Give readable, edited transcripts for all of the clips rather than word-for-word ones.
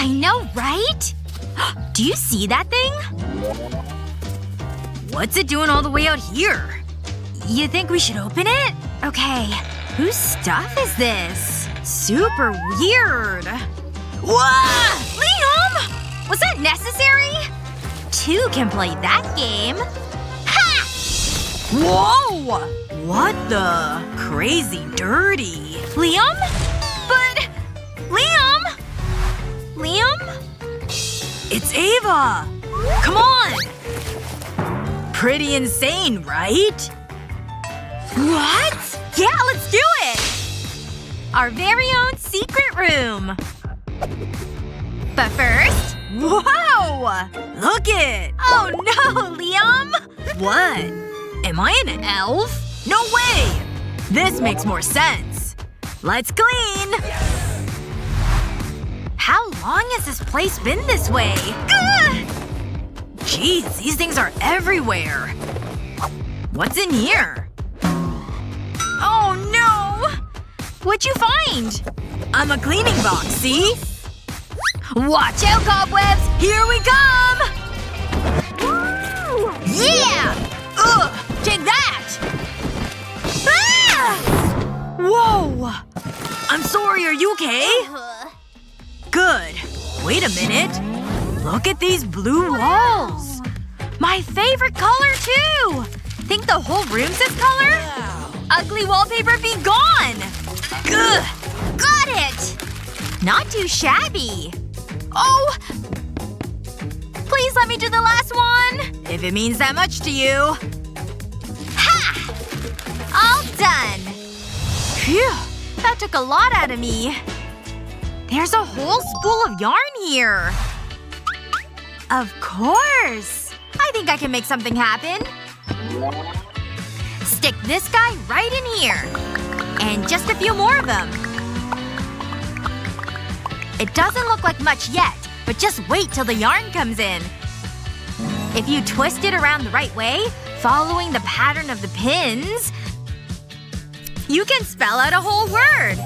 I know, right? Do you see that thing? What's it doing all the way out here? You think we should open it? Okay. Whose stuff is this? Super weird. Whoa! Liam! Was that necessary? Two can play that game. Ha! Whoa! What the? Crazy dirty. Liam? But… Liam? Liam? It's Ava! Come on! Pretty insane, right? What? Yeah, let's do it! Our very own secret room. But first… Whoa! Look it! Oh no, Liam! What? Am I an elf? No way! This makes more sense. Let's clean! How long has this place been this way? Ugh! Jeez, these things are everywhere. What's in here? Oh no! What'd you find? I'm a cleaning box, see? Watch out, cobwebs! Here we come! Yeah! Ugh! Take that! Ah! Whoa! I'm sorry, are you okay? Good. Wait a minute. Look at these blue walls. My favorite color, too! Think the whole room's this color? Ugly wallpaper be gone! Ugh! Got it! Not too shabby. Oh! Please let me do the last one! If it means that much to you. Ha! All done. Phew. That took a lot out of me. There's a whole spool of yarn here. Of course! I think I can make something happen. Stick this guy right in here. And just a few more of them. It doesn't look like much yet, but just wait till the yarn comes in. If you twist it around the right way, following the pattern of the pins, you can spell out a whole word.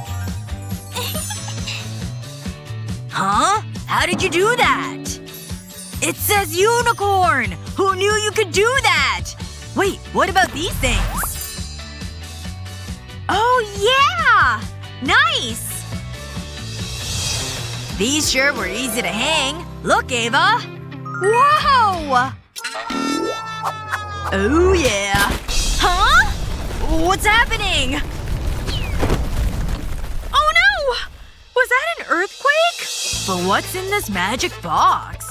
Huh? How did you do that? It says unicorn! Who knew you could do that? Wait, what about these things? Oh yeah! Nice! These sure were easy to hang. Look, Ava! Whoa! Oh yeah. Huh? What's happening? Oh no! Was that an earthquake? But what's in this magic box?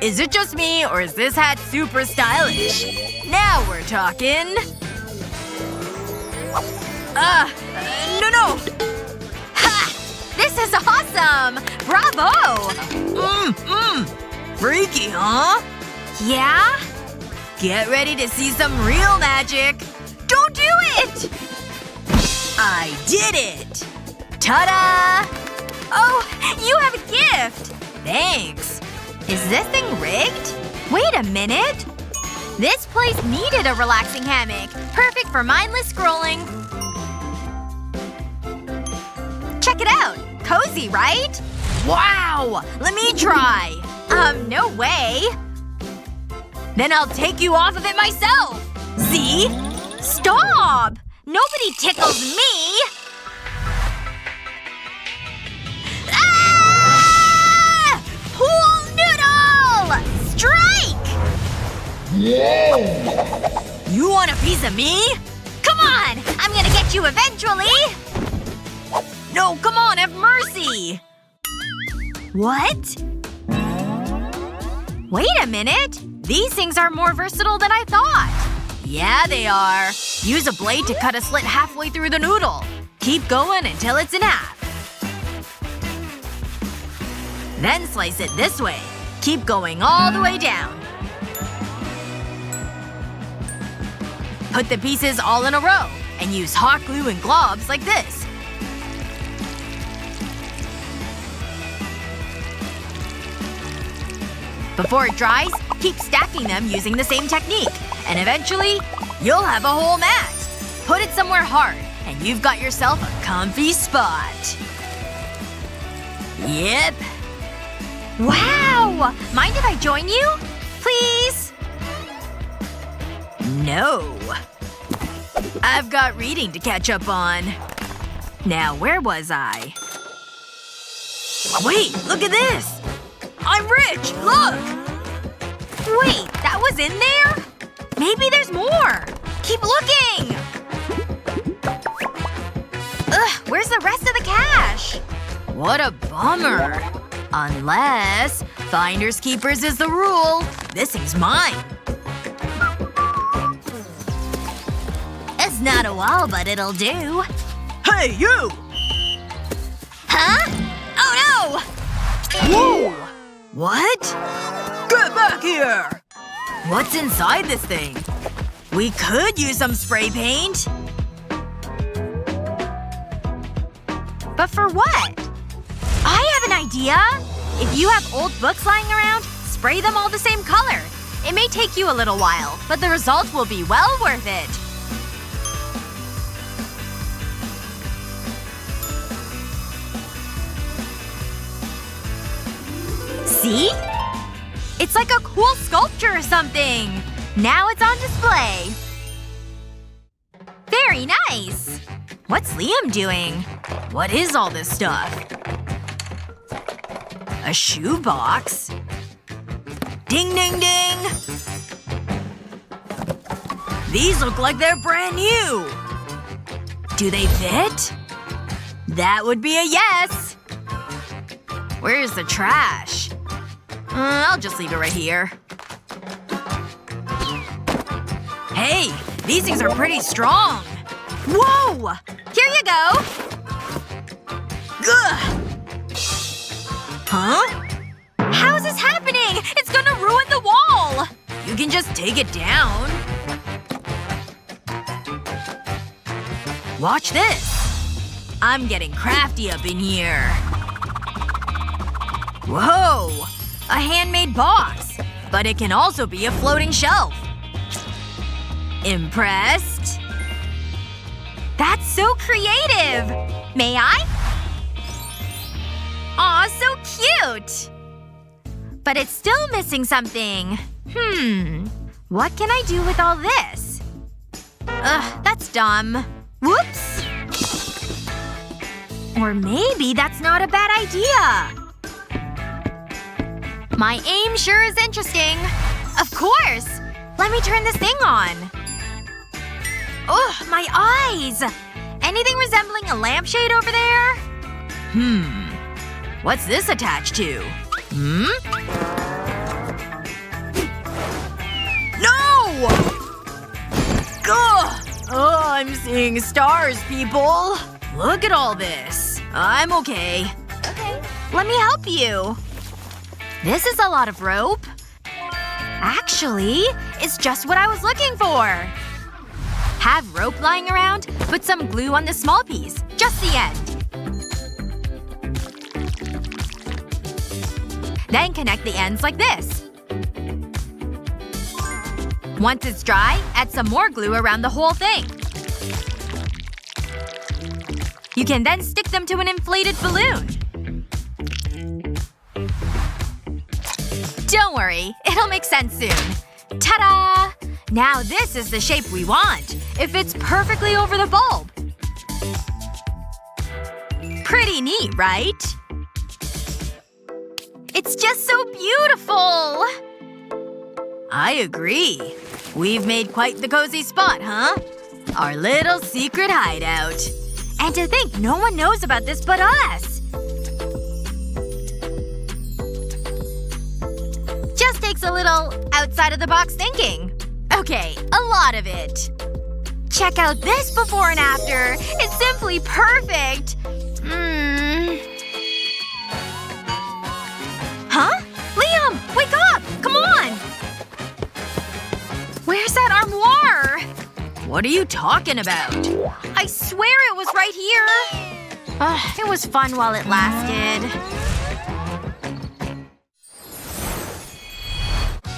Is it just me, or is this hat super stylish? Now we're talking. No. Ha! This is awesome! Bravo! Freaky, huh? Yeah? Get ready to see some real magic. Don't do it! I did it! Ta-da! Oh, you have a gift! Thanks. Is this thing rigged? Wait a minute. This place needed a relaxing hammock. Perfect for mindless scrolling. Check it out. Cozy, right? Wow! Let me try. No way. Then I'll take you off of it myself. See? Stop! Nobody tickles me! Ah! Pool noodle! Strike! Yeah! You want a piece of me? Come on! I'm gonna get you eventually! No, come on, have mercy! What? Wait a minute. These things are more versatile than I thought. Yeah, they are. Use a blade to cut a slit halfway through the noodle. Keep going until it's in half. Then slice it this way. Keep going all the way down. Put the pieces all in a row. And use hot glue and globs like this. Before it dries, keep stacking them using the same technique. And eventually, you'll have a whole mat. Put it somewhere hard, and you've got yourself a comfy spot. Yep. Wow! Mind if I join you? Please? No. I've got reading to catch up on. Now, where was I? Wait, look at this! I'm rich! Look! Wait, that was in there? Maybe there's more! Keep looking! Ugh, where's the rest of the cash? What a bummer. Unless finders keepers is the rule. This thing's mine. It's not a wall, but it'll do. Hey, you! Huh? Oh no! Whoa! What? Get back here! What's inside this thing? We could use some spray paint. But for what? I have an idea! If you have old books lying around, spray them all the same color. It may take you a little while, but the result will be well worth it. See? It's like a cool sculpture or something! Now it's on display. Very nice! What's Liam doing? What is all this stuff? A shoebox? Ding ding ding! These look like they're brand new! Do they fit? That would be a yes! Where's the trash? I'll just leave it right here. Hey! These things are pretty strong! Whoa! Here you go! Ugh! Huh? How is this happening? It's gonna ruin the wall! You can just take it down. Watch this. I'm getting crafty up in here. Whoa! A handmade box. But it can also be a floating shelf. Impressed? That's so creative! May I? Aw, so cute! But it's still missing something. What can I do with all this? Ugh, that's dumb. Whoops! Or maybe that's not a bad idea. My aim sure is interesting. Of course! Let me turn this thing on. Ugh, my eyes! Anything resembling a lampshade over there? What's this attached to? No! Ugh! Oh, I'm seeing stars, people. Look at all this. I'm okay. Okay. Let me help you. This is a lot of rope. Actually, it's just what I was looking for. Have rope lying around, put some glue on the small piece. Just the end. Then connect the ends like this. Once it's dry, add some more glue around the whole thing. You can then stick them to an inflated balloon. Don't worry, it'll make sense soon. Ta-da! Now this is the shape we want. It fits perfectly over the bulb. Pretty neat, right? It's just so beautiful! I agree. We've made quite the cozy spot, huh? Our little secret hideout. And to think no one knows about this but us! Just takes a little outside-of-the-box thinking. Okay, a lot of it. Check out this before and after. It's simply perfect. Huh? Liam! Wake up! Come on! Where's that armoire? What are you talking about? I swear it was right here. Ugh, it was fun while it lasted.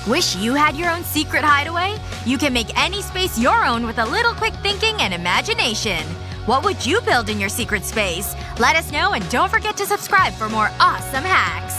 Wish you had your own secret hideaway? You can make any space your own with a little quick thinking and imagination. What would you build in your secret space? Let us know and don't forget to subscribe for more awesome hacks.